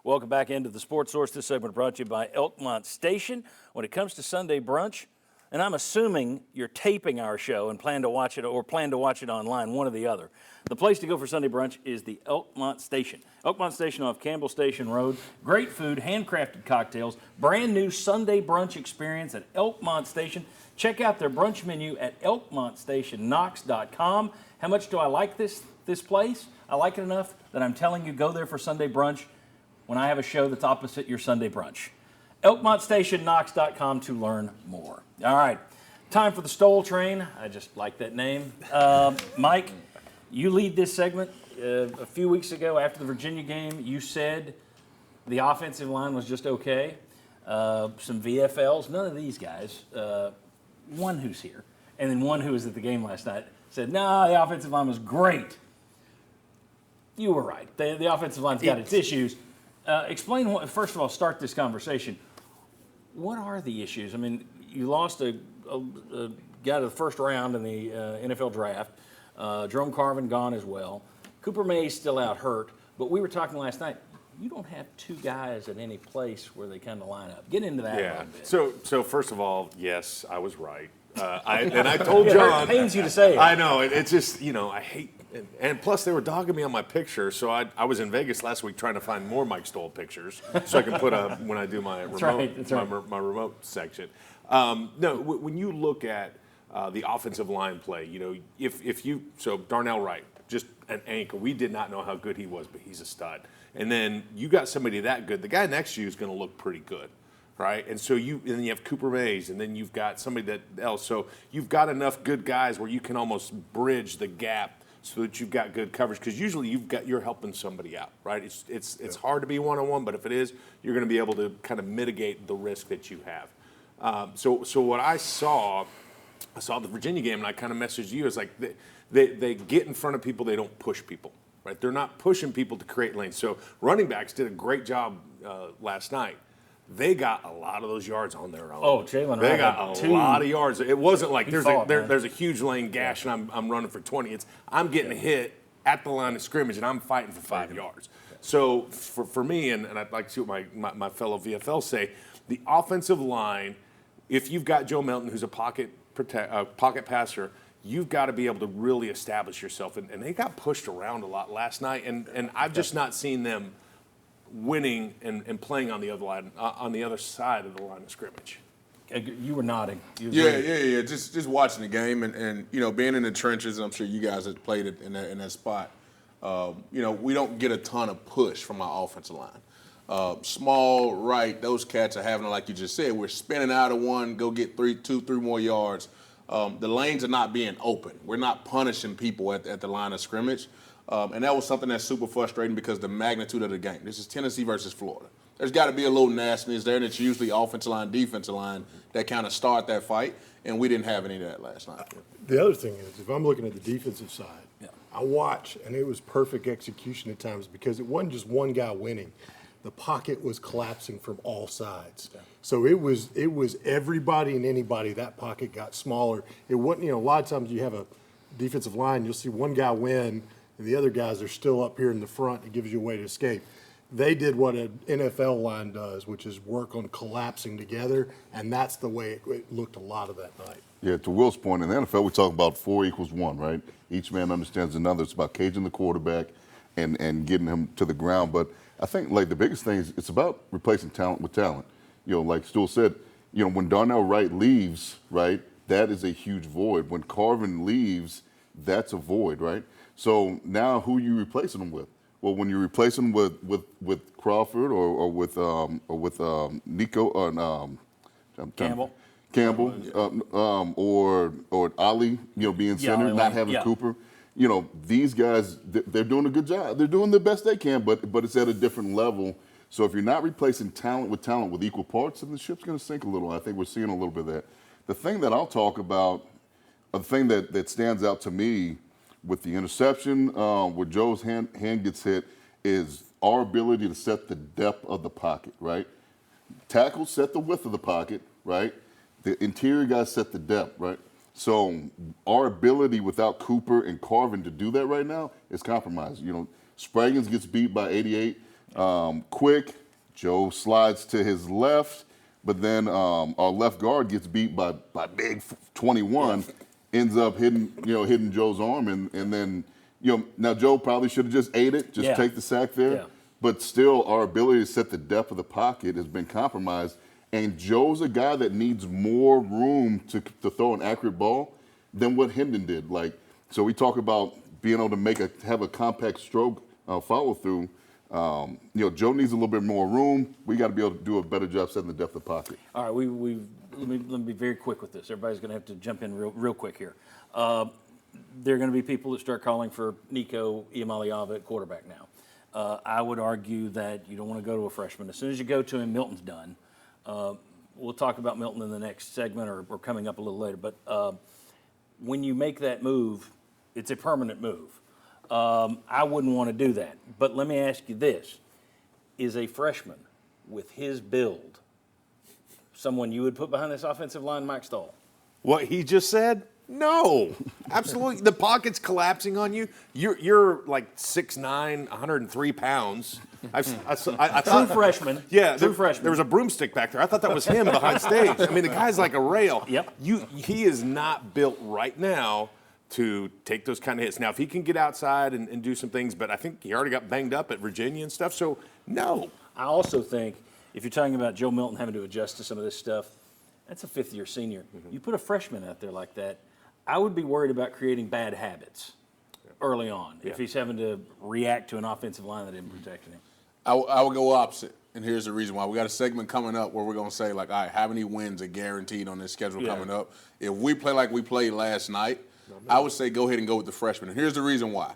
Welcome back into the Sports Source. This segment brought to you by Elkmont Station. When it comes to Sunday brunch, and I'm assuming you're taping our show and plan to watch it online, one or the other. The place to go for Sunday brunch is the Elkmont Station. Elkmont Station off Campbell Station Road. Great food, handcrafted cocktails, brand new Sunday brunch experience at Elkmont Station. Check out their brunch menu at elkmontstationknox.com. How much do I like this place? I like it enough that I'm telling you, go there for Sunday brunch when I have a show that's opposite your Sunday brunch. elkmontstationknox.com to learn more. All right, time for the Stowell Train. I just like that name. Mike, you lead this segment. A few weeks ago after the Virginia game, you said the offensive line was just okay. Some VFLs, none of these guys, one who's here, and then one who was at the game last night, said, no, the offensive line was great. You were right. The offensive line's got its issues. Explain what, first of all, start this conversation. What are the issues? I mean, you lost a guy to the first round in the NFL draft. Jerome Carvin gone as well. Cooper May's still out hurt. But we were talking last night, you don't have two guys at any place where they kind of line up. Get into that a little bit. So first of all, yes, I was right. I told John. It pains you to say it. I know. It's just, I hate. And plus, they were dogging me on my picture, so I was in Vegas last week trying to find more Mike Stowell pictures so I can put up when I do my remote my remote section. No, when you look at the offensive line play, so Darnell Wright, just an anchor. We did not know how good he was, but he's a stud. And then you got somebody that good. The guy next to you is going to look pretty good. Right, and then you have Cooper Mays, and then you've got somebody else. So you've got enough good guys where you can almost bridge the gap so that you've got good coverage. Because usually you're helping somebody out, right? It's hard to be one-on-one, but if it is, you're going to be able to kind of mitigate the risk that you have. So what I saw the Virginia game, and I kind of messaged you, is like they get in front of people, they don't push people, right? They're not pushing people to create lanes. So running backs did a great job last night. They got a lot of those yards on their own. Oh, Jalen, they got a lot of yards. It wasn't like there's a huge lane gash and I'm running for 20. I'm getting hit at the line of scrimmage and I'm fighting for 5 yards. So for me, and I'd like to see what my fellow VFLs say, the offensive line, if you've got Joe Melton, who's a pocket passer, you've got to be able to really establish yourself. And they got pushed around a lot last night, and I've just not seen them winning and playing on the other line, on the other side of the line of scrimmage. You were nodding. Yeah. Just watching the game and being in the trenches. I'm sure you guys have played it in that spot. We don't get a ton of push from our offensive line. Small right, those cats are having, like you just said, we're spinning out of one, go get two, three more yards. The lanes are not being open. We're not punishing people at the line of scrimmage. And that was something that's super frustrating because the magnitude of the game. This is Tennessee versus Florida. There's got to be a little nastiness there, and it's usually offensive line, defensive line that kind of start that fight, and we didn't have any of that last night. The other thing is, if I'm looking at the defensive side, I watch, and it was perfect execution at times because it wasn't just one guy winning. The pocket was collapsing from all sides. Yeah. So it was everybody and anybody. That pocket got smaller. It wasn't, a lot of times you have a defensive line, you'll see one guy win, and the other guys are still up here in the front. It gives you a way to escape. They did what an NFL line does, which is work on collapsing together, and that's the way it looked a lot of that night. Yeah, to Will's point, in the NFL, we talk about 4 equals 1, right? Each man understands another. It's about caging the quarterback and getting him to the ground. But I think, the biggest thing is it's about replacing talent with talent. Like Stewart said, when Darnell Wright leaves, right, that is a huge void. When Carvin leaves, that's a void, right? So now who are you replacing them with? Well, when you replace them with Crawford or with Nico Campbell, or Ali, being center, not having Cooper. These guys, they're doing a good job. They're doing the best they can, but it's at a different level. So if you're not replacing talent with equal parts, then the ship's going to sink a little. I think we're seeing a little bit of that. The thing that I'll talk about, the thing that stands out to me with the interception, where Joe's hand gets hit, is our ability to set the depth of the pocket, right? Tackles set the width of the pocket, right? The interior guys set the depth, right? So our ability without Cooper and Carvin to do that right now is compromised. Spraggins gets beat by 88. Quick, Joe slides to his left, but then our left guard gets beat by big 21, ends up hitting Joe's arm, and then now Joe probably should have just ate it, take the sack there. Yeah. But still, our ability to set the depth of the pocket has been compromised. And Joe's a guy that needs more room to throw an accurate ball than what Hendon did. So we talk about being able to have a compact stroke follow through. Joe needs a little bit more room. We got to be able to do a better job setting the depth of the pocket. All right, let me be very quick with this. Everybody's going to have to jump in real quick here. There are going to be people that start calling for Nico Iamaleava at quarterback now. I would argue that you don't want to go to a freshman. As soon as you go to him, Milton's done. We'll talk about Milton in the next segment or coming up a little later. But when you make that move, it's a permanent move. I wouldn't want to do that. But let me ask you this. Is a freshman with his build someone you would put behind this offensive line, Mike Stowell? What he just said? No, absolutely. The pocket's collapsing on you. You're like 6'9", 103 pounds. I thought, true freshman. Yeah, true freshman. There was a broomstick back there. I thought that was him behind stage. I mean, the guy's like a rail. Yep. He is not built right now to take those kind of hits. Now, if he can get outside and do some things, but I think he already got banged up at Virginia and stuff, so no. I also think if you're talking about Joe Milton having to adjust to some of this stuff, that's a fifth-year senior. Mm-hmm. You put a freshman out there like that, I would be worried about creating bad habits early on if he's having to react to an offensive line that isn't protecting him. I would go opposite, and here's the reason why. We got a segment coming up where we're going to say, all right, how many wins are guaranteed on this schedule coming up? If we play like we played last night, I would say go ahead and go with the freshman. And here's the reason why.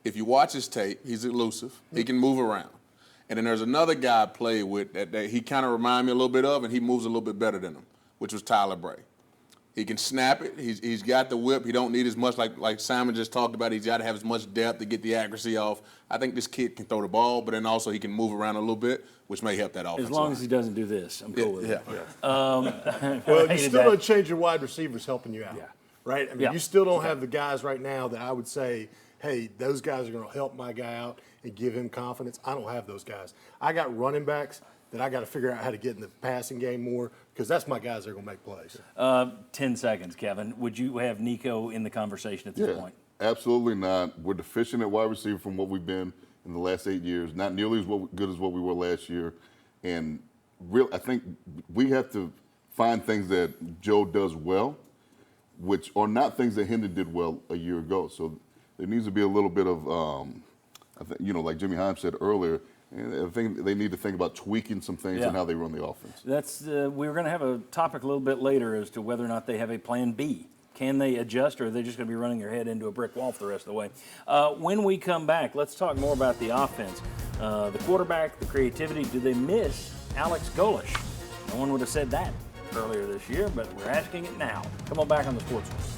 If you watch his tape, he's elusive. He can move around. And then there's another guy I played with that he kind of reminded me a little bit of, and he moves a little bit better than him, which was Tyler Bray. He can snap it. He's got the whip. He don't need as much like Simon just talked about. He's got to have as much depth to get the accuracy off. I think this kid can throw the ball, but then also he can move around a little bit, which may help that offense. As long as he doesn't do this, I'm cool with it. Well, you still don't change your wide receivers helping you out, right? I mean, you still don't have the guys right now that I would say, hey, those guys are going to help my guy out and give him confidence. I don't have those guys. I got running backs that I got to figure out how to get in the passing game more because that's my guys that are going to make plays. 10 seconds, Kevin. Would you have Nico in the conversation at this point? Absolutely not. We're deficient at wide receiver from what we've been in the last 8 years. Not nearly as good as what we were last year. And I think we have to find things that Joe does well, which are not things that Hendon did well a year ago. So there needs to be a little bit of, like Jimmy Himes said earlier, I think they need to think about tweaking some things and how they run the offense. We're going to have a topic a little bit later as to whether or not they have a plan B. Can they adjust, or are they just going to be running their head into a brick wall for the rest of the way? When we come back, let's talk more about the offense. The quarterback, the creativity. Do they miss Alex Golish? No one would have said that earlier this year, but we're asking it now. Come on back on the Sports One.